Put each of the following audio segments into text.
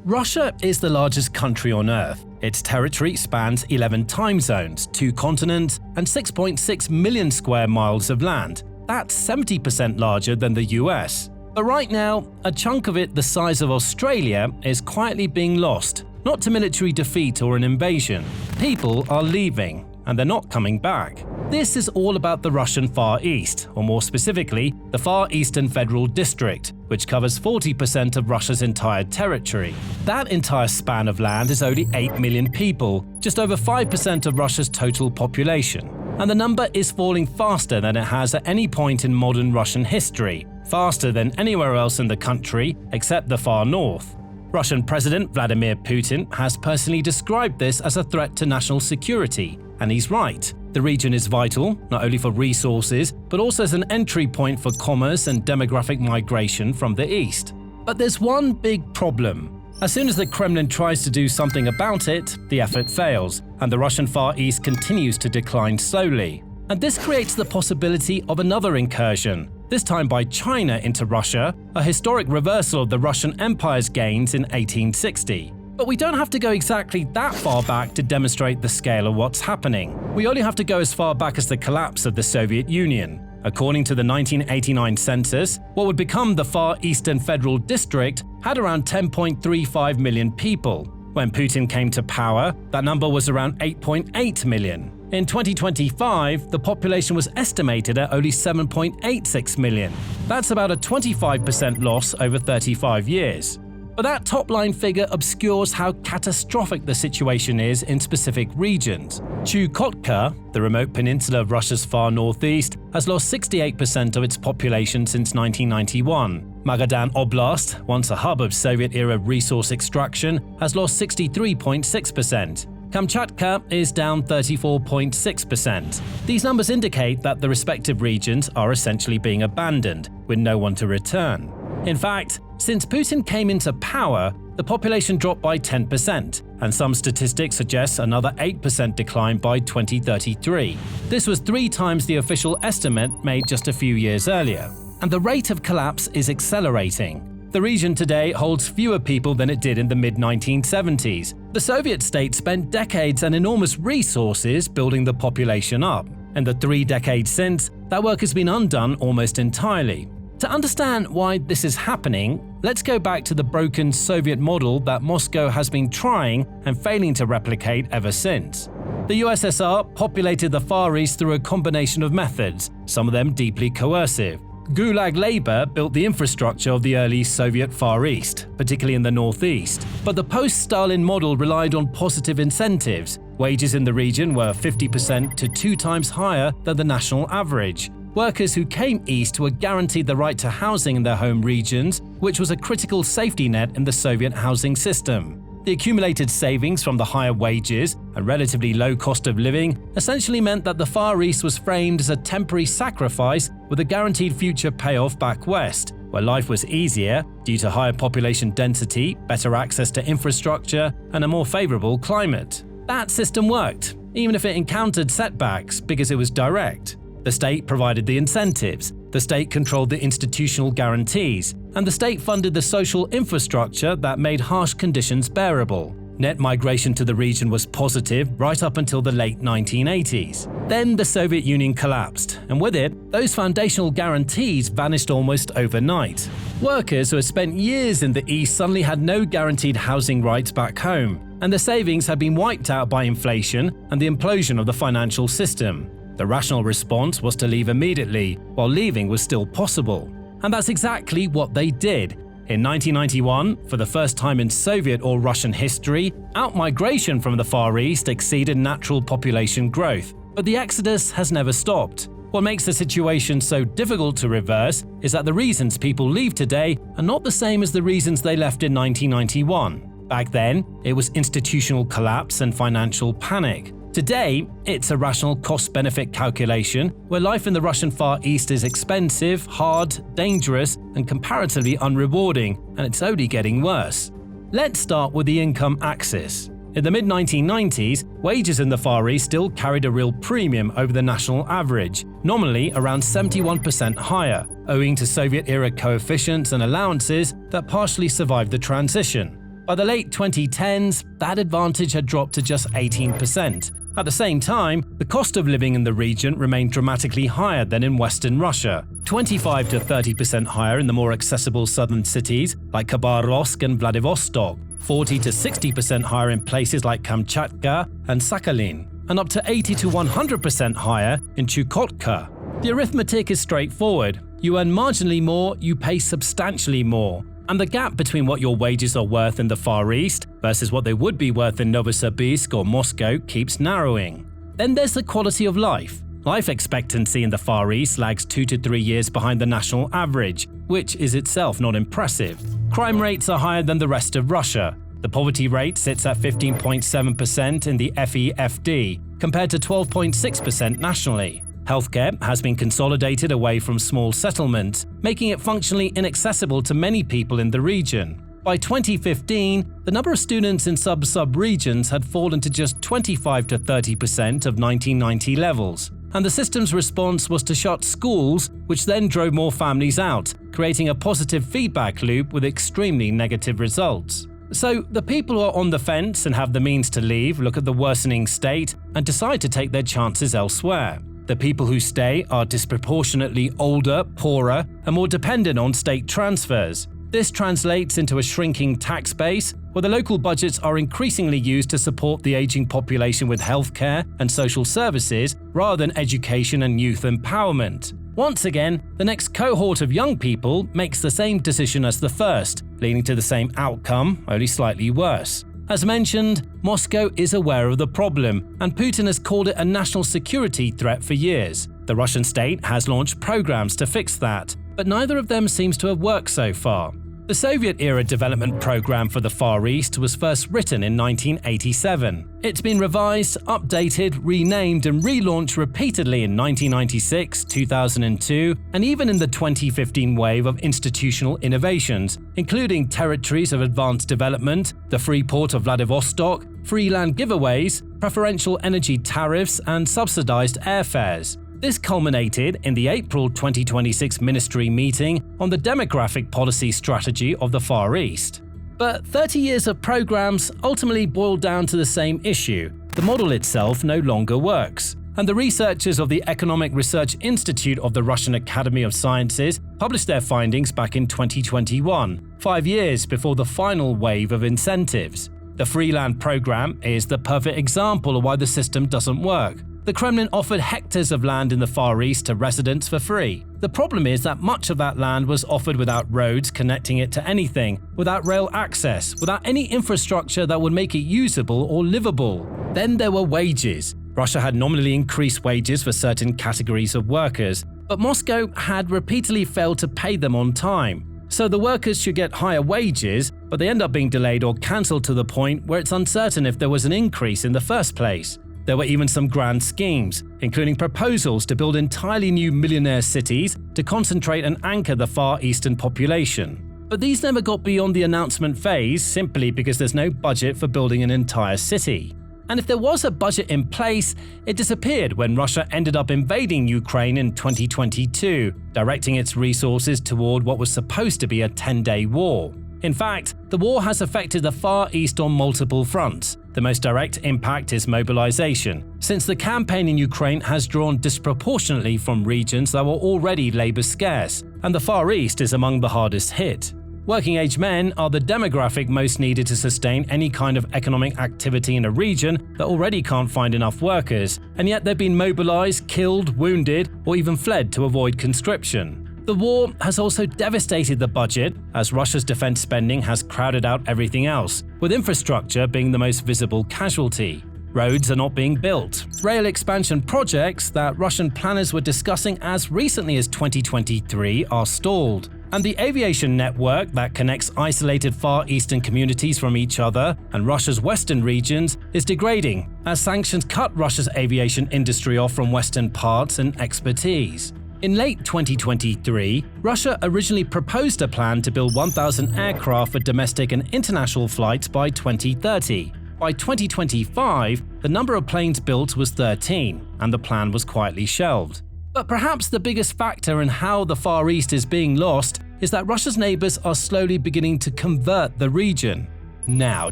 Russia is the largest country on Earth. Its territory spans 11 time zones, 2 continents, and 6.6 million square miles of land. That's 70% larger than the US. But right now, a chunk of it the size of Australia is quietly being lost, not to military defeat or an invasion. People are leaving, and they're not coming back. This is all about the Russian Far East, or more specifically, the Far Eastern Federal District, which covers 40% of Russia's entire territory. That entire span of land is only 8 million people, just over 5% of Russia's total population. And the number is falling faster than it has at any point in modern Russian history, faster than anywhere else in the country except the far north. Russian President Vladimir Putin has personally described this as a threat to national security, and he's right. The region is vital, not only for resources, but also as an entry point for commerce and demographic migration from the east. But there's one big problem. As soon as the Kremlin tries to do something about it, the effort fails, and the Russian Far East continues to decline slowly. And this creates the possibility of another incursion, this time by China into Russia, a historic reversal of the Russian Empire's gains in 1860. But we don't have to go exactly that far back to demonstrate the scale of what's happening. We only have to go as far back as the collapse of the Soviet Union. According to the 1989 census, what would become the Far Eastern Federal District had around 10.35 million people. When Putin came to power, that number was around 8.8 million. In 2025, the population was estimated at only 7.86 million. That's about a 25% loss over 35 years. But that top-line figure obscures how catastrophic the situation is in specific regions. Chukotka, the remote peninsula of Russia's far northeast, has lost 68% of its population since 1991. Magadan Oblast, once a hub of Soviet-era resource extraction, has lost 63.6%. Kamchatka is down 34.6%. These numbers indicate that the respective regions are essentially being abandoned, with no one to return. In fact, since Putin came into power, the population dropped by 10%, and some statistics suggest another 8% decline by 2033. This was 3 times the official estimate made just a few years earlier. And the rate of collapse is accelerating. The region today holds fewer people than it did in the mid-1970s. The Soviet state spent decades and enormous resources building the population up. In the 3 decades since, that work has been undone almost entirely. To understand why this is happening, let's go back to the broken Soviet model that Moscow has been trying and failing to replicate ever since. The USSR populated the Far East through a combination of methods, some of them deeply coercive. Gulag labor built the infrastructure of the early Soviet Far East, particularly in the northeast. But the post-Stalin model relied on positive incentives. Wages in the region were 50% to 2 times higher than the national average. Workers who came east were guaranteed the right to housing in their home regions, which was a critical safety net in the Soviet housing system. The accumulated savings from the higher wages and relatively low cost of living essentially meant that the Far East was framed as a temporary sacrifice with a guaranteed future payoff back west, where life was easier due to higher population density, better access to infrastructure, and a more favorable climate. That system worked, even if it encountered setbacks because it was direct. The state provided the incentives, the state controlled the institutional guarantees, and the state funded the social infrastructure that made harsh conditions bearable. Net migration to the region was positive right up until the late 1980s. Then the Soviet Union collapsed, and with it, those foundational guarantees vanished almost overnight. Workers who had spent years in the East suddenly had no guaranteed housing rights back home, and the savings had been wiped out by inflation and the implosion of the financial system. The rational response was to leave immediately, while leaving was still possible. And that's exactly what they did. In 1991, for the first time in Soviet or Russian history, outmigration from the Far East exceeded natural population growth. But the exodus has never stopped. What makes the situation so difficult to reverse is that the reasons people leave today are not the same as the reasons they left in 1991. Back then, it was institutional collapse and financial panic. Today, it's a rational cost-benefit calculation where life in the Russian Far East is expensive, hard, dangerous, and comparatively unrewarding, and it's only getting worse. Let's start with the income axis. In the mid-1990s, wages in the Far East still carried a real premium over the national average, nominally around 71% higher, owing to Soviet-era coefficients and allowances that partially survived the transition. By the late 2010s, that advantage had dropped to just 18%. At the same time, the cost of living in the region remained dramatically higher than in Western Russia, 25 to 30% higher in the more accessible southern cities like Khabarovsk and Vladivostok, 40 to 60% higher in places like Kamchatka and Sakhalin, and up to 80 to 100% higher in Chukotka. The arithmetic is straightforward. You earn marginally more, you pay substantially more. And the gap between what your wages are worth in the Far East versus what they would be worth in Novosibirsk or Moscow keeps narrowing. Then there's the quality of life. Life expectancy in the Far East lags 2 to 3 years behind the national average, which is itself not impressive. Crime rates are higher than the rest of Russia. The poverty rate sits at 15.7% in the FEFD, compared to 12.6% nationally. Healthcare has been consolidated away from small settlements, making it functionally inaccessible to many people in the region. By 2015, the number of students in sub-regions had fallen to just 25 to 30% of 1990 levels, and the system's response was to shut schools, which then drove more families out, creating a positive feedback loop with extremely negative results. So, the people who are on the fence and have the means to leave look at the worsening state and decide to take their chances elsewhere. The people who stay are disproportionately older, poorer, and more dependent on state transfers. This translates into a shrinking tax base, where the local budgets are increasingly used to support the aging population with healthcare and social services rather than education and youth empowerment. Once again, the next cohort of young people makes the same decision as the first, leading to the same outcome, only slightly worse. As mentioned, Moscow is aware of the problem, and Putin has called it a national security threat for years. The Russian state has launched programs to fix that, but neither of them seems to have worked so far. The Soviet-era development program for the Far East was first written in 1987. It's been revised, updated, renamed, and relaunched repeatedly in 1996, 2002, and even in the 2015 wave of institutional innovations, including territories of advanced development, the free port of Vladivostok, free land giveaways, preferential energy tariffs, and subsidized airfares. This culminated in the April 2026 ministry meeting on the demographic policy strategy of the Far East. But 30 years of programs ultimately boiled down to the same issue. The model itself no longer works. And the researchers of the Economic Research Institute of the Russian Academy of Sciences published their findings back in 2021, 5 years before the final wave of incentives. The free land program is the perfect example of why the system doesn't work. The Kremlin offered hectares of land in the Far East to residents for free. The problem is that much of that land was offered without roads connecting it to anything, without rail access, without any infrastructure that would make it usable or livable. Then there were wages. Russia had nominally increased wages for certain categories of workers, but Moscow had repeatedly failed to pay them on time. So the workers should get higher wages, but they end up being delayed or cancelled to the point where it's uncertain if there was an increase in the first place. There were even some grand schemes, including proposals to build entirely new millionaire cities to concentrate and anchor the Far Eastern population. But these never got beyond the announcement phase simply because there's no budget for building an entire city. And if there was a budget in place, it disappeared when Russia ended up invading Ukraine in 2022, directing its resources toward what was supposed to be a 10-day war. In fact, the war has affected the Far East on multiple fronts. The most direct impact is mobilization, since the campaign in Ukraine has drawn disproportionately from regions that were already labor scarce, and the Far East is among the hardest hit. Working-age men are the demographic most needed to sustain any kind of economic activity in a region that already can't find enough workers, and yet they've been mobilized, killed, wounded, or even fled to avoid conscription. The war has also devastated the budget, as Russia's defense spending has crowded out everything else, with infrastructure being the most visible casualty. Roads are not being built. Rail expansion projects that Russian planners were discussing as recently as 2023 are stalled. And the aviation network that connects isolated Far Eastern communities from each other and Russia's western regions is degrading, as sanctions cut Russia's aviation industry off from western parts and expertise. In late 2023, Russia originally proposed a plan to build 1,000 aircraft for domestic and international flights by 2030. By 2025, the number of planes built was 13, and the plan was quietly shelved. But perhaps the biggest factor in how the Far East is being lost is that Russia's neighbors are slowly beginning to convert the region. Now,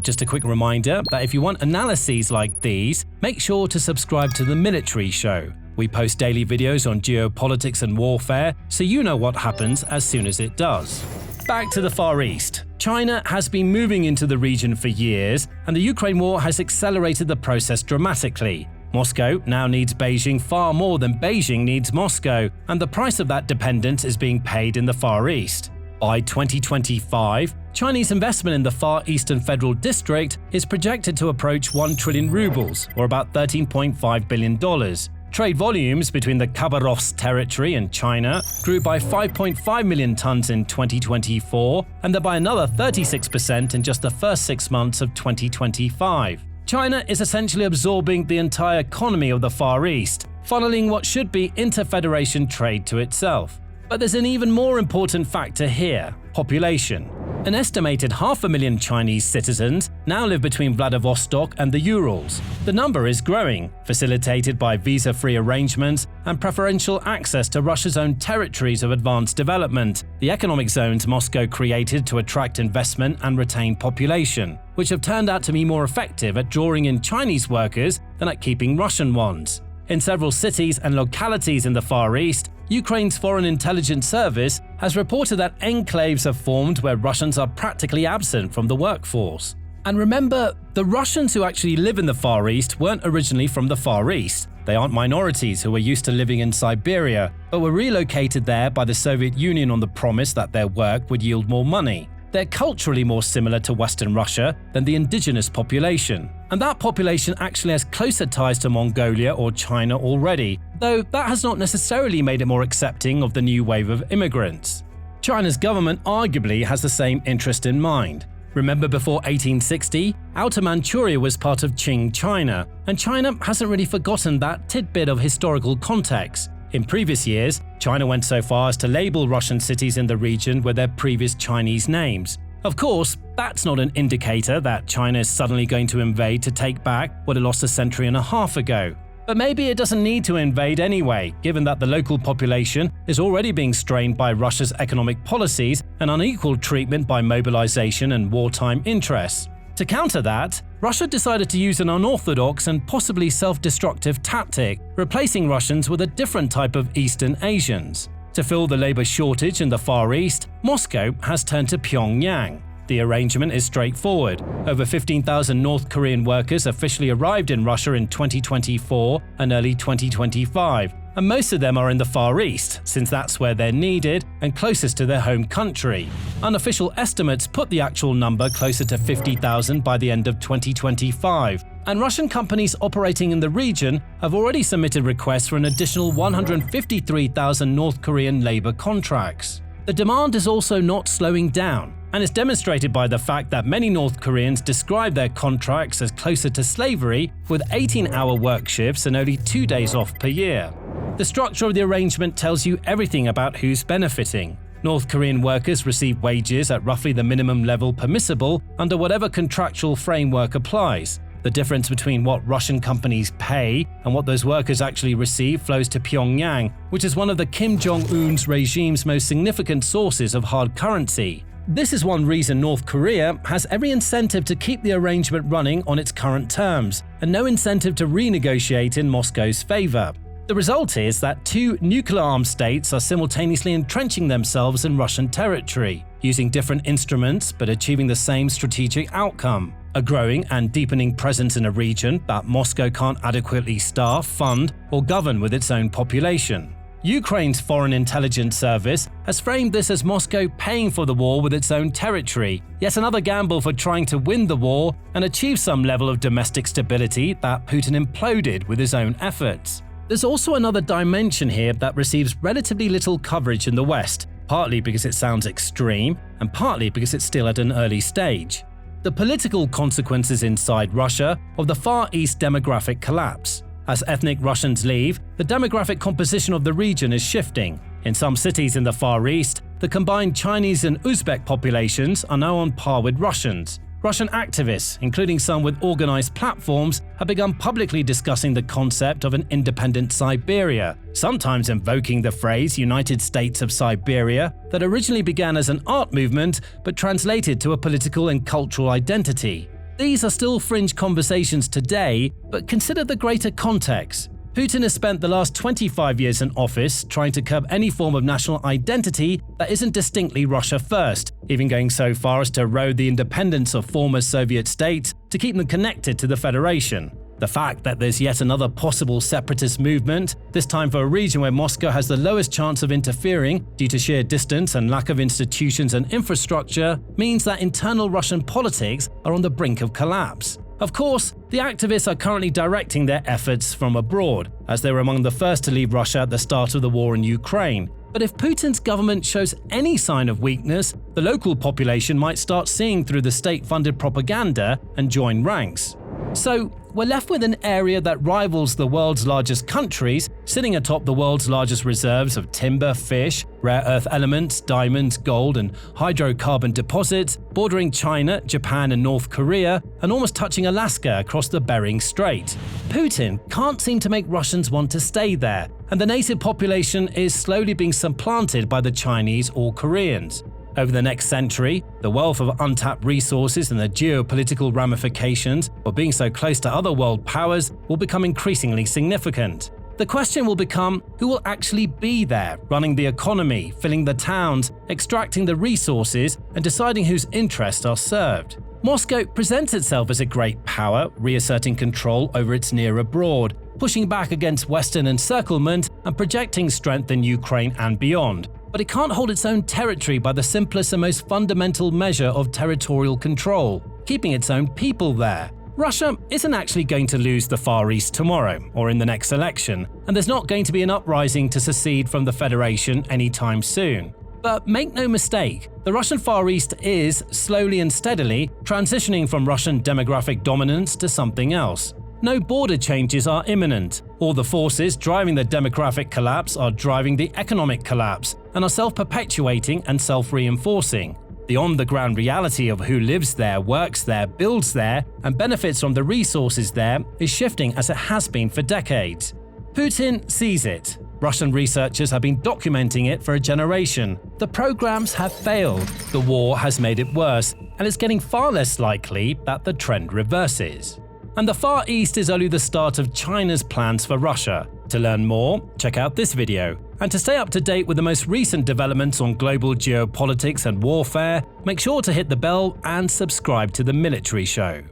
just a quick reminder that if you want analyses like these, make sure to subscribe to The Military Show. We post daily videos on geopolitics and warfare, so you know what happens as soon as it does. Back to the Far East. China has been moving into the region for years, and the Ukraine war has accelerated the process dramatically. Moscow now needs Beijing far more than Beijing needs Moscow, and the price of that dependence is being paid in the Far East. By 2025, Chinese investment in the Far Eastern Federal District is projected to approach 1 trillion rubles, or about $13.5 billion. Trade volumes between the Khabarovsk territory and China grew by 5.5 million tons in 2024, and then by another 36% in just the first 6 months of 2025. China is essentially absorbing the entire economy of the Far East, funneling what should be inter-federation trade to itself. But there's an even more important factor here: population. An estimated 500,000 Chinese citizens now live between Vladivostok and the Urals. The number is growing, facilitated by visa-free arrangements and preferential access to Russia's own territories of advanced development, the economic zones Moscow created to attract investment and retain population, which have turned out to be more effective at drawing in Chinese workers than at keeping Russian ones. In several cities and localities in the Far East, Ukraine's Foreign Intelligence Service has reported that enclaves have formed where Russians are practically absent from the workforce. And remember, the Russians who actually live in the Far East weren't originally from the Far East. They aren't minorities who were used to living in Siberia, but were relocated there by the Soviet Union on the promise that their work would yield more money. They're culturally more similar to Western Russia than the indigenous population. And that population actually has closer ties to Mongolia or China already, though that has not necessarily made it more accepting of the new wave of immigrants. China's government arguably has the same interest in mind. Remember, before 1860, Outer Manchuria was part of Qing China, and China hasn't really forgotten that tidbit of historical context. In previous years, China went so far as to label Russian cities in the region with their previous Chinese names. Of course, that's not an indicator that China is suddenly going to invade to take back what it lost a century and a half ago. But maybe it doesn't need to invade anyway, given that the local population is already being strained by Russia's economic policies and unequal treatment by mobilization and wartime interests. To counter that, Russia decided to use an unorthodox and possibly self-destructive tactic, replacing Russians with a different type of Eastern Asians. To fill the labor shortage in the Far East, Moscow has turned to Pyongyang. The arrangement is straightforward. Over 15,000 North Korean workers officially arrived in Russia in 2024 and early 2025, and most of them are in the Far East, since that's where they're needed and closest to their home country. Unofficial estimates put the actual number closer to 50,000 by the end of 2025, and Russian companies operating in the region have already submitted requests for an additional 153,000 North Korean labor contracts. The demand is also not slowing down, and is demonstrated by the fact that many North Koreans describe their contracts as closer to slavery, with 18-hour work shifts and only 2 days off per year. The structure of the arrangement tells you everything about who's benefiting. North Korean workers receive wages at roughly the minimum level permissible under whatever contractual framework applies. The difference between what Russian companies pay and what those workers actually receive flows to Pyongyang, which is one of the Kim Jong-un's regime's most significant sources of hard currency. This is one reason North Korea has every incentive to keep the arrangement running on its current terms, and no incentive to renegotiate in Moscow's favor. The result is that two nuclear-armed states are simultaneously entrenching themselves in Russian territory, using different instruments but achieving the same strategic outcome: a growing and deepening presence in a region that Moscow can't adequately staff, fund, or govern with its own population. Ukraine's Foreign Intelligence Service has framed this as Moscow paying for the war with its own territory, yet another gamble for trying to win the war and achieve some level of domestic stability that Putin imploded with his own efforts. There's also another dimension here that receives relatively little coverage in the West, partly because it sounds extreme and partly because it's still at an early stage: the political consequences inside Russia of the Far East demographic collapse. As ethnic Russians leave, the demographic composition of the region is shifting. In some cities in the Far East, the combined Chinese and Uzbek populations are now on par with Russians. Russian activists, including some with organized platforms, have begun publicly discussing the concept of an independent Siberia, sometimes invoking the phrase United States of Siberia that originally began as an art movement but translated to a political and cultural identity. These are still fringe conversations today, but consider the greater context. Putin has spent the last 25 years in office trying to curb any form of national identity that isn't distinctly Russia first, even going so far as to erode the independence of former Soviet states to keep them connected to the Federation. The fact that there's yet another possible separatist movement, this time for a region where Moscow has the lowest chance of interfering due to sheer distance and lack of institutions and infrastructure, means that internal Russian politics are on the brink of collapse. Of course, the activists are currently directing their efforts from abroad, as they were among the first to leave Russia at the start of the war in Ukraine. But if Putin's government shows any sign of weakness, the local population might start seeing through the state-funded propaganda and join ranks. So, we're left with an area that rivals the world's largest countries, sitting atop the world's largest reserves of timber, fish, rare earth elements, diamonds, gold, and hydrocarbon deposits, bordering China, Japan, and North Korea, and almost touching Alaska across the Bering Strait. Putin can't seem to make Russians want to stay there, and the native population is slowly being supplanted by the Chinese or Koreans. Over the next century, the wealth of untapped resources and the geopolitical ramifications of being so close to other world powers will become increasingly significant. The question will become who will actually be there, running the economy, filling the towns, extracting the resources, and deciding whose interests are served. Moscow presents itself as a great power, reasserting control over its near abroad, pushing back against Western encirclement and projecting strength in Ukraine and beyond. But it can't hold its own territory by the simplest and most fundamental measure of territorial control, keeping its own people there. Russia isn't actually going to lose the Far East tomorrow or in the next election, and there's not going to be an uprising to secede from the Federation anytime soon. But make no mistake, the Russian Far East is, slowly and steadily, transitioning from Russian demographic dominance to something else. No border changes are imminent. All the forces driving the demographic collapse are driving the economic collapse and are self-perpetuating and self-reinforcing. The on-the-ground reality of who lives there, works there, builds there, and benefits from the resources there is shifting as it has been for decades. Putin sees it. Russian researchers have been documenting it for a generation. The programs have failed, the war has made it worse, and it's getting far less likely that the trend reverses. And the Far East is only the start of China's plans for Russia. To learn more, check out this video. And to stay up to date with the most recent developments on global geopolitics and warfare, make sure to hit the bell and subscribe to The Military Show.